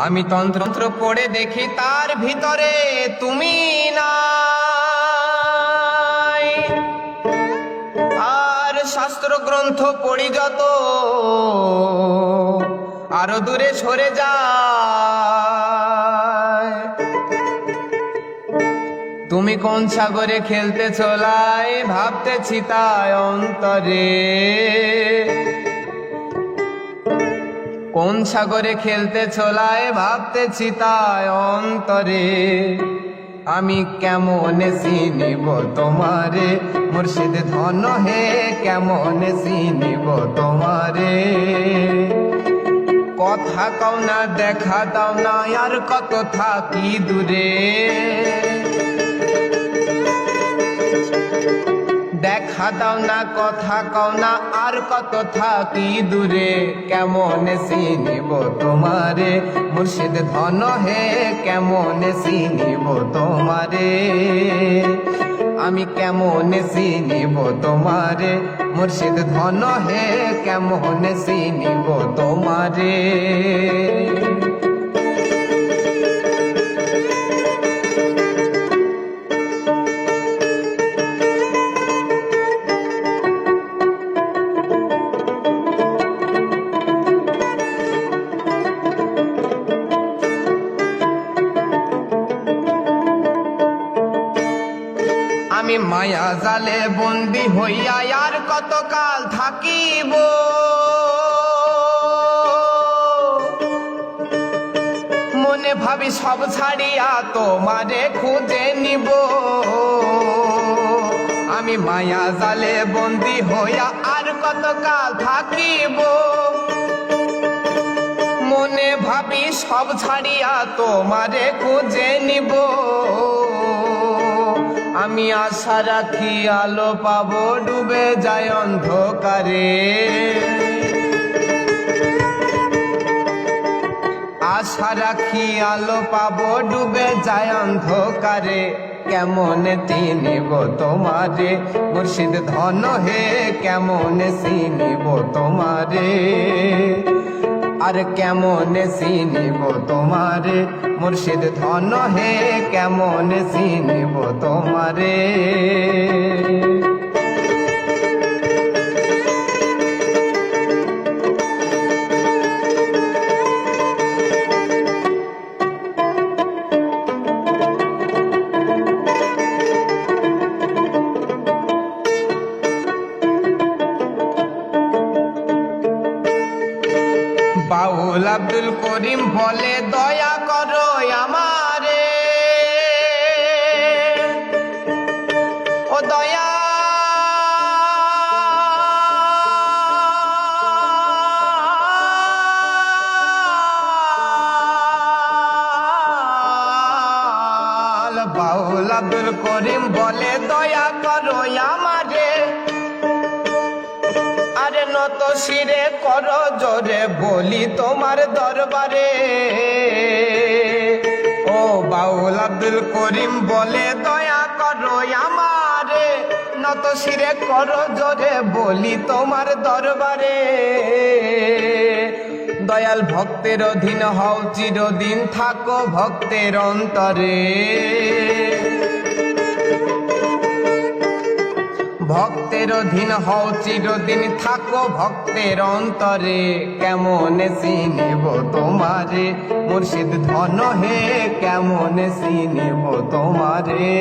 আমি তন্ত্র পড়ে দেখি তার ভিতরে তুমি নাই। আর শাস্ত্র গ্রন্থ পড়ি যত আরো দূরে সরে যায়। তুমি কোন সাগরে খেলতে চলাই ভাবতেছি তাই অন্তরে। কোন সাগরে খেলতে চলাই ভাবতেছি তাই অন্তরে। আমি কেমন চিনিব তোমারে মুর্শিদ ধন হে, কেমন চিনিব তোমারে। কথা কও না দেখা দাও না আর কত থাকি দূরে। দেখা দাও না কথা কও না আর কত থাকি দূরে। কেমন চিনিব তোমারে মুর্শিদ ধন হে, কেমন চিনিব তোমারে। আমি কেমন চিনিব তোমারে মুর্শিদ ধন হে, কেমন চিনিব তোমারে। আমি মায়া জালে বন্দি হইয়া আর কতকাল থাকিব। মনে ভাবি সব ছাড়িয়া তোমারে খুঁজে নিব। আমি মায়া জালে বন্দি হইয়া আর কতকাল থাকিব। মনে ভাবি সব ছাড়িয়া তোমারে খুঁজে নিব। আমি আশা রাখি আলো পাবো ডুবে যায় অন্ধকারে। আশা রাখি আলো পাবো ডুবে যায় অন্ধকারে। কেমন চিনিব তোমারে মুর্শিদ ধন হে, কেমন চিনিব তোমারে। আর কেমন চিনিব তোমারে মুর্শিদ ধন হে, কেমন চিনিব তোমারে। বাউল আব্দুল করিম বলে দয়া করো আমারে। ও দয়া বাউল আব্দুল করিম বলে দয়া করো আমারে। আরে নত শিরে করো জোরে বলি তোমার দরবারে। ও বাউল আব্দুল করিম বলে দয়া করো আমারে। নত শিরে করো জোরে বলি তোমার দরবারে। দয়াল ভক্তের অধীন হও চিরদিন থাকো ভক্তের অন্তরে। ভক্তের অধীন হও চিরদিন থাকো ভক্তের অন্তরে। কেমন চিনিব তোমারে মুর্শিদ ধন হে, কেমন চিনিব তোমারে।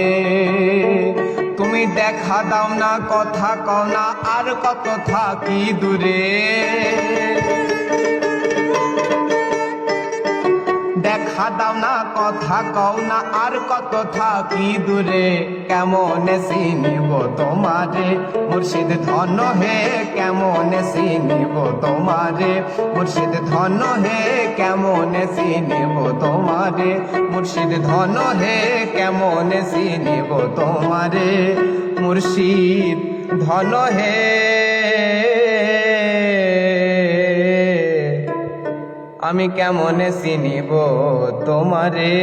তুমি দেখা দাও না কথা কও না আর কত থাকি দূরে। দেখা দাও না কথা কও না আর কত থাকি দূরে। কেমন চিনিব তোমারে মুর্শিদ ধন হে, কেমন চিনিব তোমারে। মুর্শিদ ধন হে, কেমন চিনিব তোমারে। মুর্শিদ ধন হে, কেমন চিনিব তোমারে। মুর্শিদ ধন হে, আমি কেমন চিনিব তোমারে।